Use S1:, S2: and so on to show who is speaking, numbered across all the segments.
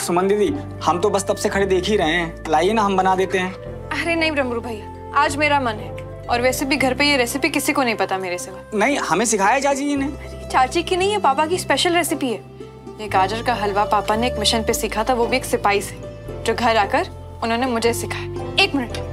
S1: सुमन दीदी, हम तो बस तब से खड़े देख ही रहे हैं, लाइए ना हम बना देते हैं।
S2: अरे नहीं डमरू भैया, आज मेरा मन है, और वैसे भी घर पे ये रेसिपी किसी को नहीं पता मेरे सिवा।
S1: नहीं, हमें सिखाया चाची जी ने।
S2: चाची की नहीं है, पापा की स्पेशल रेसिपी है। ये गाजर का हलवा पापा ने एक मिशन पे सीखा था, वो भी एक सिपाही से, जो घर आकर उन्होंने मुझे सिखाया। 1 मिनट।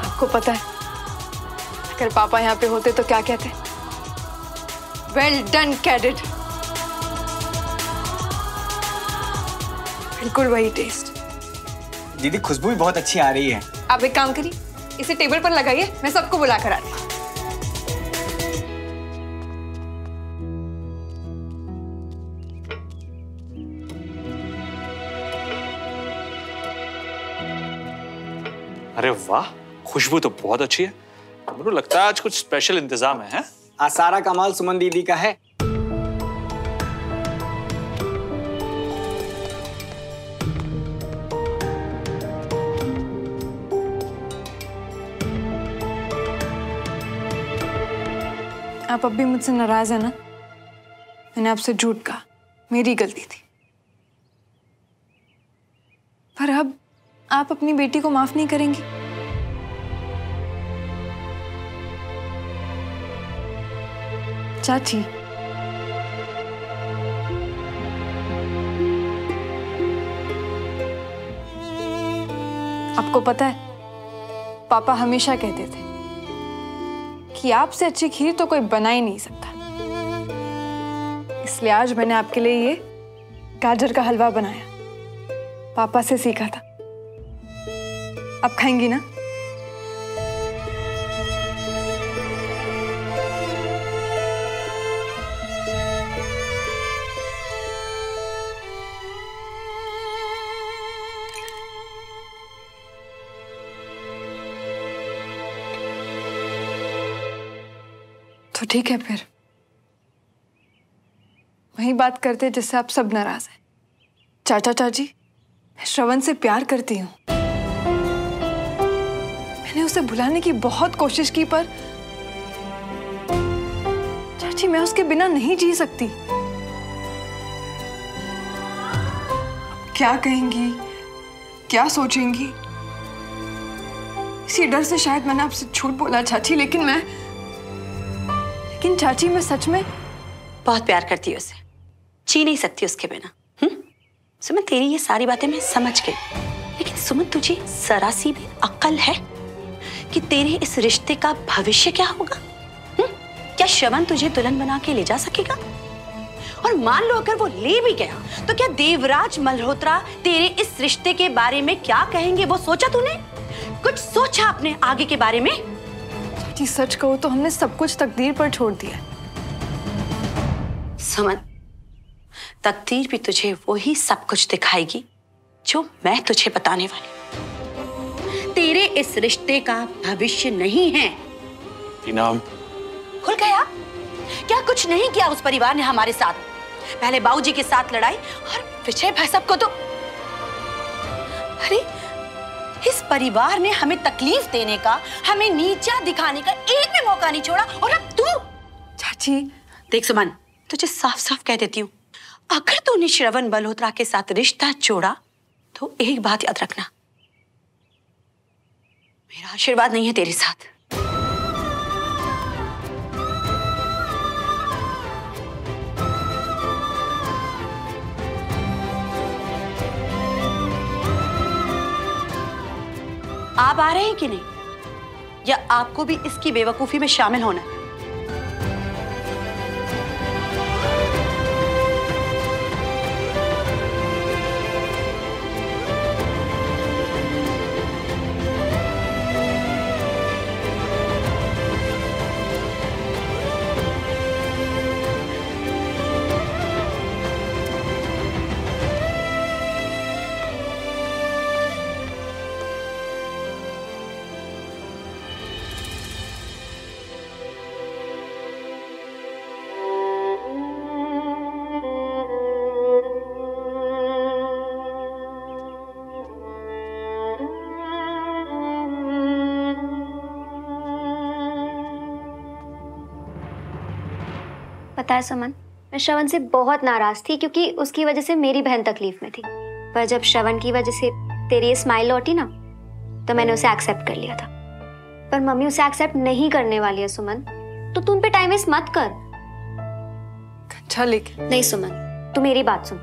S2: आपको पता है अगर पापा यहाँ पे होते तो क्या कहते? Well done cadet. बिल्कुल वही टेस्ट।
S1: दीदी खुशबू भी बहुत अच्छी आ रही है।
S2: आप एक काम करिए, इसे टेबल पर लगाइए, मैं सबको बुला कर आती हूँ।
S3: अरे वाह, खुशबू तो बहुत अच्छी है। मुझे लगता है आज कुछ स्पेशल इंतजाम है, हैं?
S1: आज सारा कमाल सुमन दीदी का है।
S2: आप अब भी मुझसे नाराज है ना? मैंने आपसे झूठ कहा, मेरी गलती थी। पर अब आप अपनी बेटी को माफ नहीं करेंगी? चाची, आपको पता है पापा हमेशा कहते थे कि आपसे अच्छी खीर तो कोई बना ही नहीं सकता। इसलिए आज मैंने आपके लिए ये गाजर का हलवा बनाया, पापा से सीखा था। आप खाएंगी ना? तो ठीक है, फिर वही बात करते जिससे आप सब नाराज हैं। चाचा चाची, मैं श्रवण से प्यार करती हूँ। मैंने उसे भुलाने की बहुत कोशिश की, पर चाची मैं उसके बिना नहीं जी सकती। क्या कहेंगी, क्या सोचेंगी, इसी डर से शायद मैंने आपसे झूठ बोला चाची। लेकिन चाची मैं सच में
S4: बहुत प्यार करती हूँ उसे, जी नहीं सकती उसके बिना। सुमन, तेरी ये सारी बातें मैं समझ गई, लेकिन सुमन तुझे जरा सी भी अक्ल है कि तेरे इस रिश्ते का भविष्य क्या होगा? क्या श्रवण तुझे दुल्हन बना के ले जा सकेगा? और मान लो अगर वो ले भी गया तो क्या देवराज मल्होत्रा तेरे इस रिश्ते के बारे में क्या कहेंगे? वो सोचा तूने? कुछ सोचा अपने आगे के बारे में?
S2: चाची सच कहूं तो हमने सब कुछ तकदीर पर छोड़ दिया।
S4: सुमन, तकदीर भी तुझे वही सब कुछ दिखाएगी जो मैं तुझे बताने वाली। तेरे इस रिश्ते का भविष्य नहीं है।
S3: इनाम
S4: खुल गया? क्या कुछ नहीं किया उस परिवार ने हमारे साथ? पहले बाबूजी के साथ लड़ाई और विजय भाई साहब को तो, अरे इस परिवार ने हमें तकलीफ देने का, हमें नीचा दिखाने का एक भी मौका नहीं छोड़ा। और अब तू?
S2: चाची
S4: देख सुमन, तुझे साफ साफ कह देती हूँ, अगर तूने श्रवण मल्होत्रा के साथ रिश्ता जोड़ा तो एक बात याद रखना, मेरा आशीर्वाद नहीं है तेरे साथ। आप आ रहे हैं कि नहीं, या आपको भी इसकी बेवकूफी में शामिल होना है?
S5: पता है सुमन, मैं श्रवण से बहुत नाराज थी क्योंकि उसकी वजह से मेरी बहन तकलीफ में थी। पर जब श्रवण की वजह से तेरी ये स्माइल लौटी ना, तो मैंने उसे एक्सेप्ट कर लिया था। पर मम्मी उसे एक्सेप्ट नहीं करने वाली है सुमन, तो तू उन पे टाइम वेस्ट मत कर।
S2: अच्छा लेकिन
S5: नहीं सुमन, तू मेरी बात सुन।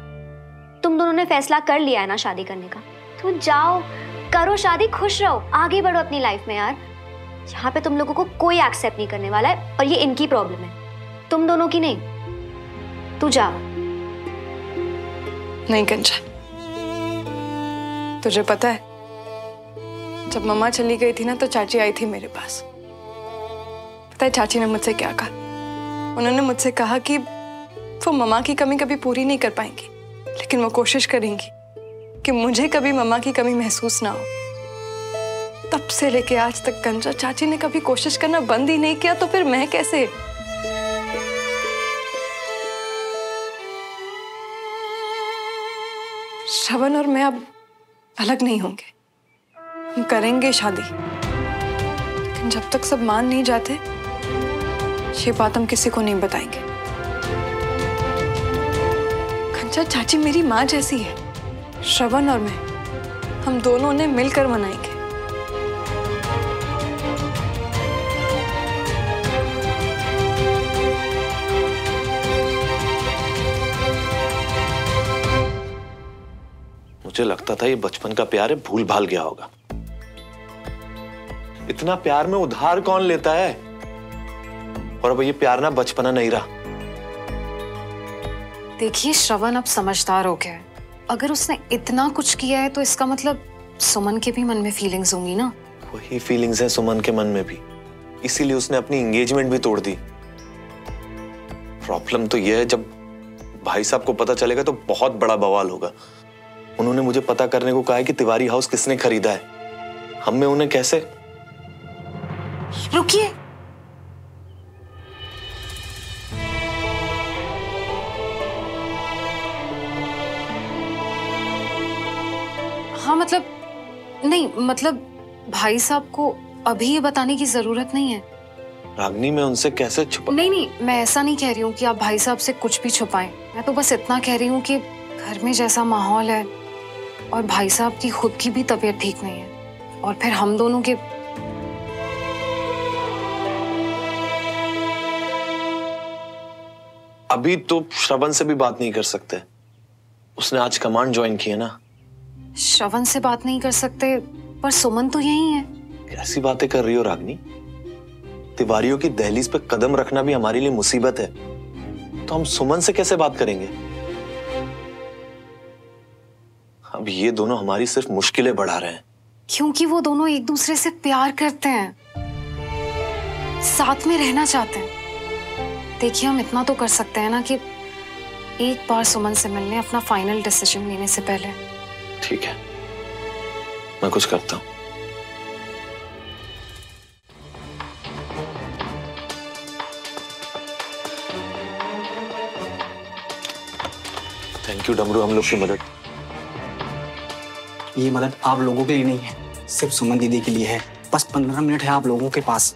S5: तुम दोनों ने फैसला कर लिया है ना शादी करने का, तो जाओ करो शादी, खुश रहो, आगे बढ़ो अपनी लाइफ में यार। यहाँ पे तुम लोगों को कोई एक्सेप्ट नहीं करने वाला है और ये इनकी प्रॉब्लम है, तुम दोनों की नहीं। तू जा।
S2: नहीं कंचा, तुझे पता है जब मम्मा चली गई थी ना तो चाची आई थी मेरे पास। पता है चाची ने मुझसे क्या कहा? उन्होंने मुझसे कहा कि वो मम्मा की कमी कभी पूरी नहीं कर पाएंगी, लेकिन वो कोशिश करेंगी कि मुझे कभी मम्मा की कमी महसूस ना हो। तब से लेके आज तक कंचा चाची ने कभी कोशिश करना बंद ही नहीं किया, तो फिर मैं कैसे? श्रवण और मैं अब अलग नहीं होंगे, हम करेंगे शादी, लेकिन जब तक सब मान नहीं जाते ये बात हम किसी को नहीं बताएंगे। कंचा चाची मेरी माँ जैसी है, श्रवण और मैं हम दोनों ने मिलकर मनाएंगे।
S6: मुझे लगता था ये बचपन का प्यार है, भूल भाल गया होगा। इतना प्यार में उधार कौन लेता है? और अब ये प्यार ना बचपना नहीं रहा।
S7: देखिए श्रवण अब समझदार हो गया है। अगर उसने इतना कुछ किया है तो इसका मतलब सुमन के भी मन में फीलिंग्स होंगी ना।
S6: वही फीलिंग्स हैं सुमन के मन में भी, इसीलिए उसने अपनी एंगेजमेंट भी तोड़ दी। प्रॉब्लम तो यह है, जब भाई साहब को पता चलेगा तो बहुत बड़ा बवाल होगा। उन्होंने मुझे पता करने को कहा है कि तिवारी हाउस किसने खरीदा है। हम में उन्हें कैसे?
S7: रुकिए, हाँ मतलब नहीं, मतलब भाई साहब को अभी ये बताने की जरूरत नहीं है।
S6: रागनी, मैं उनसे कैसे छुपा?
S7: नहीं, मैं ऐसा नहीं कह रही हूँ कि आप भाई साहब से कुछ भी छुपाएं। मैं तो बस इतना कह रही हूँ कि घर में जैसा माहौल है और भाई साहब की खुद की भी तबीयत ठीक नहीं है, और फिर हम दोनों के
S6: अभी तो श्रवण से भी बात नहीं कर सकते। उसने आज कमांड ज्वाइन की है ना।
S7: श्रवण से बात नहीं कर सकते, पर सुमन तो यही है।
S6: कैसी बातें कर रही हो रागनी? तिवारियों की दहलीज पे कदम रखना भी हमारे लिए मुसीबत है, तो हम सुमन से कैसे बात करेंगे? अब ये दोनों हमारी सिर्फ मुश्किलें बढ़ा रहे हैं।
S7: क्योंकि वो दोनों एक दूसरे से प्यार करते हैं, साथ में रहना चाहते हैं। देखिए हम इतना तो कर सकते हैं ना कि एक बार सुमन से मिलने, अपना फाइनल डिसीजन लेने से पहले।
S6: ठीक है, मैं कुछ करता हूं। थैंक यू डमरू, हम लोग की मदद।
S1: ये मदद आप लोगों के लिए नहीं है, सिर्फ सुमन दीदी के लिए है। बस 15 मिनट है आप लोगों के पास।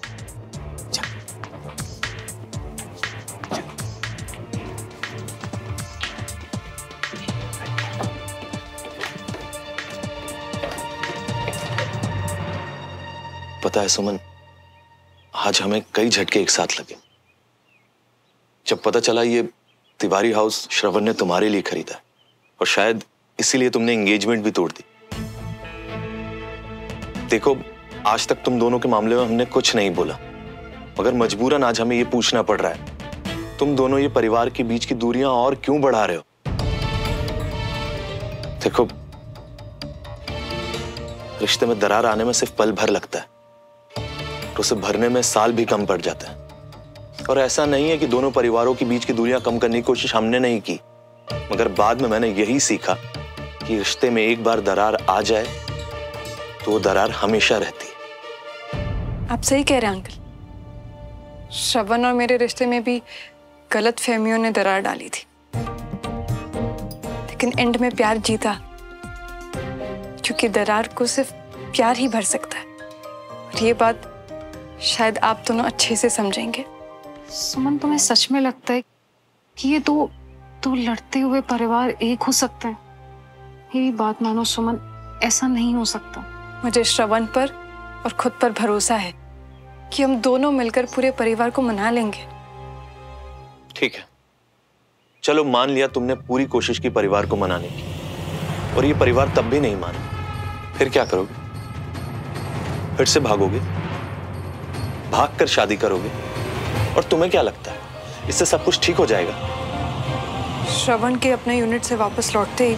S6: पता है सुमन, आज हमें कई झटके एक साथ लगे। जब पता चला ये तिवारी हाउस श्रवण ने तुम्हारे लिए खरीदा है, और शायद इसीलिए तुमने एंगेजमेंट भी तोड़ दी। देखो, आज तक तुम दोनों के मामले में हमने कुछ नहीं बोला, मगर मजबूरन आज हमें यह पूछना पड़ रहा है, तुम दोनों ये परिवार के बीच की दूरियां और क्यों बढ़ा रहे हो? देखो, रिश्ते में दरार आने में सिर्फ पल भर लगता है, तो उसे भरने में साल भी कम पड़ जाता है। और ऐसा नहीं है कि दोनों परिवारों के बीच की दूरियां कम करने की कोशिश हमने नहीं की, मगर बाद में मैंने यही सीखा कि रिश्ते में एक बार दरार आ जाए तो वो दरार हमेशा रहती है।
S2: आप सही कह रहे हैं अंकल। श्रवण और मेरे रिश्ते में भी गलत फहमियों ने दरार डाली थी, लेकिन एंड में प्यार जीता, क्योंकि दरार को सिर्फ प्यार ही भर सकता है। और ये बात शायद आप दोनों अच्छे से समझेंगे।
S7: सुमन, तुम्हें सच में लगता है कि ये दो लड़ते हुए परिवार एक हो सकते हैं। मेरी बात मानो सुमन, ऐसा नहीं हो सकता।
S2: मुझे श्रवण पर और खुद पर भरोसा है कि हम दोनों मिलकर पूरे परिवार को मना लेंगे।
S6: ठीक है, चलो मान लिया तुमने पूरी कोशिश की परिवार को मनाने की, और ये परिवार तब भी नहीं माना, फिर क्या करोगे? फिर से भागोगे? भागकर शादी करोगे? और तुम्हें क्या लगता है इससे सब कुछ ठीक हो जाएगा?
S2: श्रवण के अपने यूनिट से वापस लौटते ही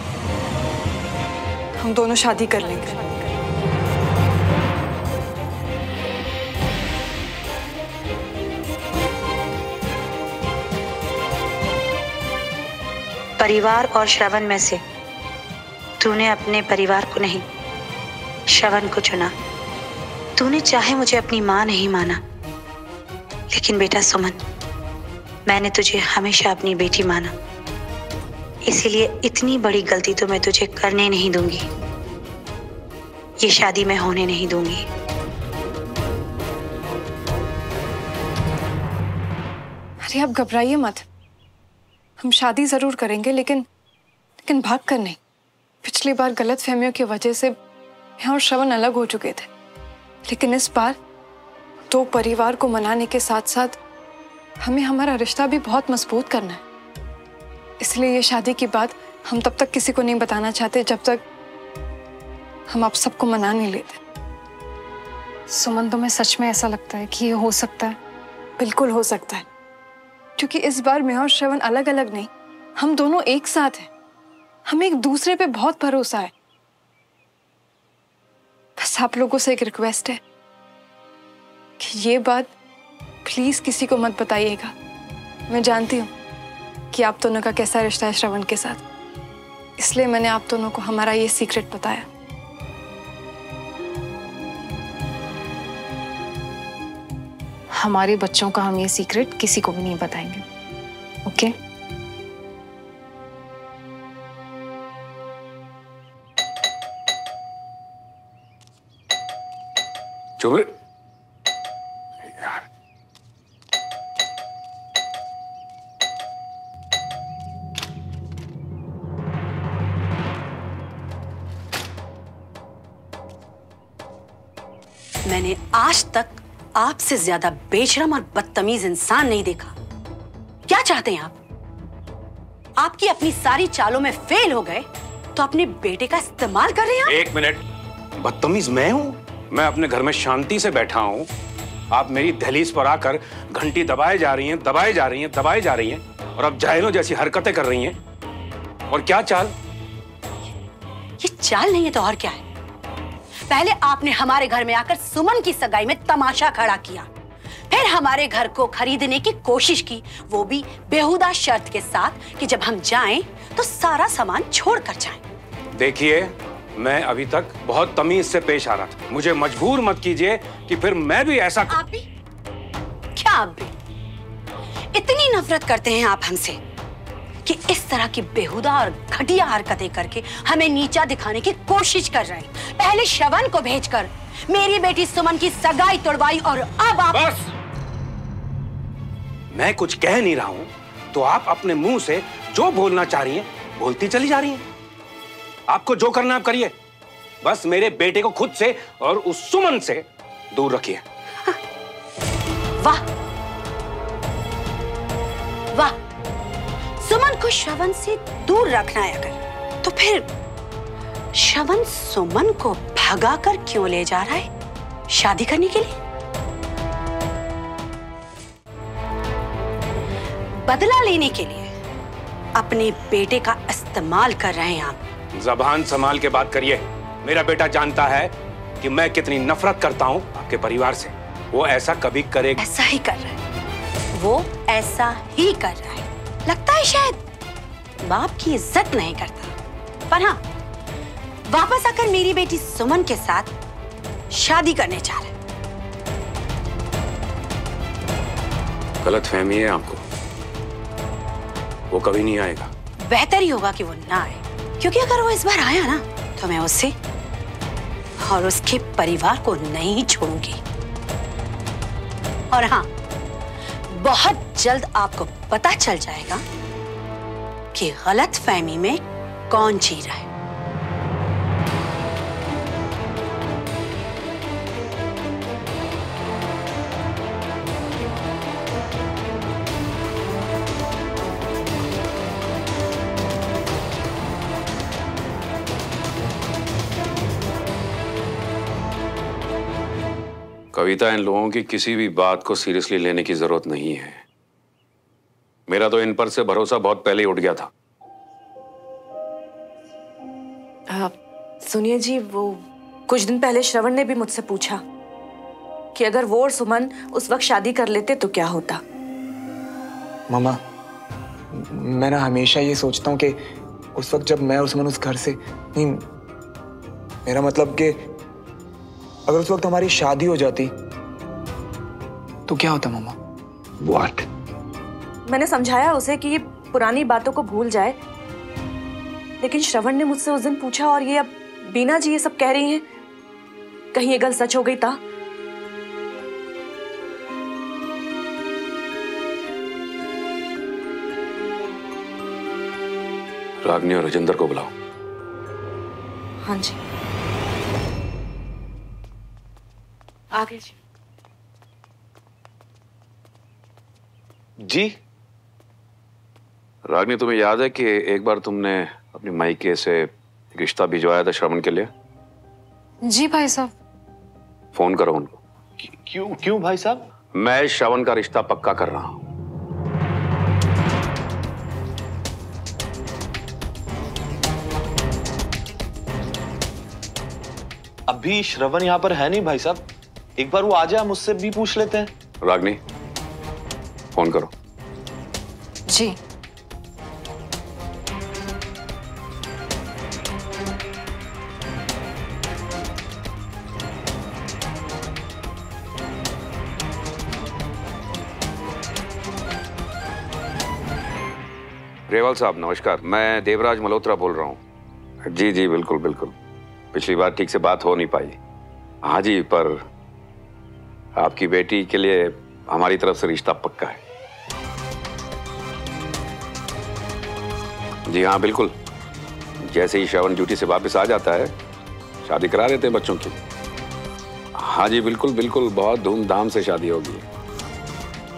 S2: हम दोनों शादी कर लेंगे।
S4: परिवार और श्रवण में से तूने अपने परिवार को नहीं, श्रवण को चुना। तूने चाहे मुझे अपनी माँ नहीं माना, लेकिन बेटा सुमन, मैंने तुझे हमेशा अपनी बेटी माना। इसीलिए इतनी बड़ी गलती तो मैं तुझे करने नहीं दूंगी। ये शादी मैं होने नहीं दूंगी।
S2: अरे आप घबराइए मत, हम शादी जरूर करेंगे, लेकिन भाग कर नहीं। पिछली बार गलतफहमियों की वजह से मैं और श्रवण अलग हो चुके थे, लेकिन इस बार दो परिवार को मनाने के साथ साथ हमें हमारा रिश्ता भी बहुत मजबूत करना है। इसलिए ये शादी की बात हम तब तक किसी को नहीं बताना चाहते जब तक हम आप सबको मना नहीं लेते।
S7: सुमन, तुम्हें सच में ऐसा लगता है कि ये हो सकता है?
S2: बिल्कुल हो सकता है, क्योंकि इस बार मैं और श्रवण अलग अलग नहीं, हम दोनों एक साथ हैं। हमें एक दूसरे पे बहुत भरोसा है। बस आप लोगों से एक रिक्वेस्ट है कि ये बात प्लीज किसी को मत बताइएगा। मैं जानती हूँ कि आप दोनों का कैसा रिश्ता है श्रवण के साथ, इसलिए मैंने आप दोनों को हमारा ये सीक्रेट बताया।
S7: हमारे बच्चों का हम ये सीक्रेट किसी को भी नहीं बताएंगे, ओके?
S8: चुप यार।
S4: मैंने आज तक आपसे ज्यादा बेशरम और बदतमीज इंसान नहीं देखा। क्या चाहते हैं आप? आपकी अपनी सारी चालों में फेल हो गए तो अपने बेटे का इस्तेमाल कर रहे हैं आप?
S8: एक मिनट, बदतमीज मैं हूं? मैं अपने घर में शांति से बैठा हूं, आप मेरी दहलीज पर आकर घंटी दबाए जा रही हैं, दबाए जा रही हैं, दबाए जा रही हैं, और अब जाहिलों जैसी हरकतें कर रही हैं। और क्या चाल?
S4: ये चाल नहीं है तो और क्या है? पहले आपने हमारे घर में आकर सुमन की सगाई में तमाशा खड़ा किया, फिर हमारे घर को खरीदने की कोशिश की, वो भी बेहुदा शर्त के साथ कि जब हम जाएं तो सारा सामान छोड़ कर जाएं।
S8: देखिए, मैं अभी तक बहुत तमीज से पेश आ रहा था, मुझे मजबूर मत कीजिए कि फिर मैं भी ऐसा।
S4: आप भी? क्या आप भी? इतनी नफरत करते हैं आप हमसे कि इस तरह की बेहुदा और घटिया हरकतें करके हमें नीचा दिखाने की कोशिश कर रहे हैं। पहले श्रवण को भेजकर मेरी बेटी सुमन की सगाई तोड़वाई, और अब आप।
S8: बस, मैं कुछ कह नहीं रहा हूं तो आप अपने मुंह से जो बोलना चाह रही हैं बोलती चली जा रही हैं। आपको जो करना आप करिए, बस मेरे बेटे को खुद से और उस सुमन से दूर रखिए।
S4: वाह वाह, सुमन को श्रवण से दूर रखना है अगर, तो फिर श्रवण सुमन को भगाकर क्यों ले जा रहा है शादी करने के लिए? बदला लेने के लिए अपने बेटे का इस्तेमाल कर रहे हैं आप।
S8: जबान संभाल के बात करिए। मेरा बेटा जानता है कि मैं कितनी नफरत करता हूं आपके परिवार से। वो ऐसा कभी करेगा?
S4: ऐसा ही कर रहा है, वो ऐसा ही कर रहा है। लगता है शायद बाप की इज्जत नहीं करता, पर हाँ, वापस आकर मेरी बेटी सुमन के साथ शादी करने जा रहा है।
S8: गलतफहमी है आपको, वो कभी नहीं आएगा।
S4: बेहतर ही होगा कि वो ना आए, क्योंकि अगर वो इस बार आया ना तो मैं उससे और उसके परिवार को नहीं छोड़ूंगी। और हाँ, बहुत जल्द आपको पता चल जाएगा कि गलत फहमी में कौन जी रहा है।
S8: कविता, इन लोगों की किसी भी बात को सीरियसली लेने की जरूरत नहीं है। मेरा तो इन पर से भरोसा बहुत पहले ही उठ गया था।
S4: सुनिए जी, वो कुछ दिन पहले श्रवण ने भी मुझसे पूछा कि अगर वो और सुमन उस वक्त शादी कर लेते तो क्या होता।
S1: मामा, मैं ना हमेशा ये सोचता हूँ कि उस वक्त जब मैं और सुमन उस घर से नहीं, मेरा मतलब कि अगर उस वक्त हमारी शादी हो जाती तो क्या होता मामा?
S8: What?
S4: मैंने समझाया उसे कि ये पुरानी बातों को भूल जाए, लेकिन श्रवण ने मुझसे उस दिन पूछा और ये अब बीना जी ये सब कह रही हैं, कहीं ये गल सच हो गई था।
S8: रागनी और राजेंद्र को बुलाओ।
S4: हाँ जी। आगे जी।
S6: जी
S8: रागनी, तुम्हें याद है कि एक बार तुमने अपनी मायके से एक रिश्ता भिजवाया था श्रवण के लिए?
S7: जी भाई साहब।
S8: फोन करो उनको।
S6: क्यों क्यों भाई साहब?
S8: मैं श्रवण का रिश्ता पक्का कर रहा हूं।
S6: अभी श्रवण यहाँ पर है नहीं भाई साहब, एक बार वो आ जाए, मुझसे भी पूछ लेते हैं।
S8: रागनी, फोन करो।
S7: जी।
S8: रेवाल साहब नमस्कार, मैं देवराज मल्होत्रा बोल रहा हूँ। जी जी बिल्कुल बिल्कुल, पिछली बार ठीक से बात हो नहीं पाई। हाँ जी, पर आपकी बेटी के लिए हमारी तरफ से रिश्ता पक्का है। जी हाँ बिल्कुल, जैसे ही श्रवण ड्यूटी से वापस आ जाता है शादी करा देते हैं बच्चों की। हाँ जी बिल्कुल बिल्कुल, बहुत धूमधाम से शादी होगी।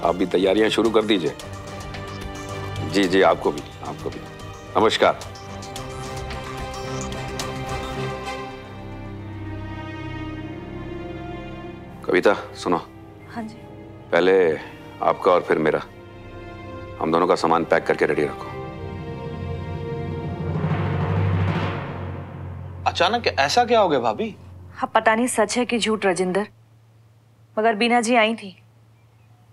S8: आप भी तैयारियां शुरू कर दीजिए। जी जी, आपको भी नमस्कार। कविता सुनो।
S4: हाँ जी।
S8: पहले आपका और फिर मेरा, हम दोनों का सामान पैक करके रेडी रखो।
S6: अचानक ऐसा क्या हो गया भाभी?
S4: हाँ पता नहीं सच है कि झूठ राजेंद्र, मगर बीना जी आई थी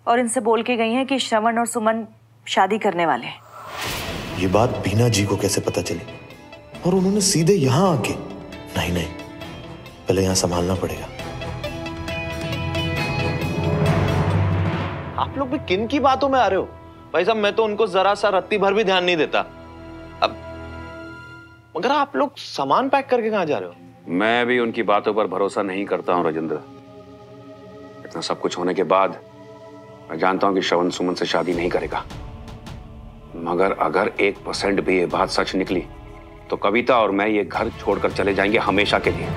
S4: और इनसे बोल के गई हैं कि श्रवण और सुमन शादी करने वाले हैं।
S6: ये बात बीना जी को कैसे पता चली? और उन्होंने सीधे यहाँ आके? नहीं, पहले यहाँ संभालना पड़ेगा। आप लोग भी किन की बातों में आ रहे हो? भाई साहब, मैं तो उनको जरा सा रत्ती भर भी ध्यान नहीं देता। अब मगर आप लोग सामान पैक करके कहाँ जा रहे हो?
S8: मैं भी उनकी बातों पर भरोसा नहीं करता हूँ राजेंद्र। इतना सब कुछ होने के बाद मैं जानता हूँ कि श्रवण सुमन से शादी नहीं करेगा, मगर अगर 1% भी ये बात सच निकली तो कविता और मैं ये घर छोड़कर चले जाएंगे हमेशा के लिए।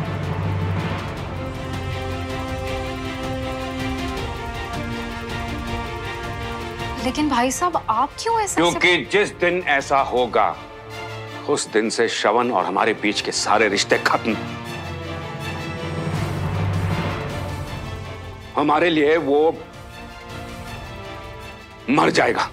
S7: लेकिन भाई साहब आप क्यों ऐसा?
S8: क्योंकि जिस दिन ऐसा होगा उस दिन से श्रवण और हमारे बीच के सारे रिश्ते खत्म। हमारे लिए वो मर जाएगा।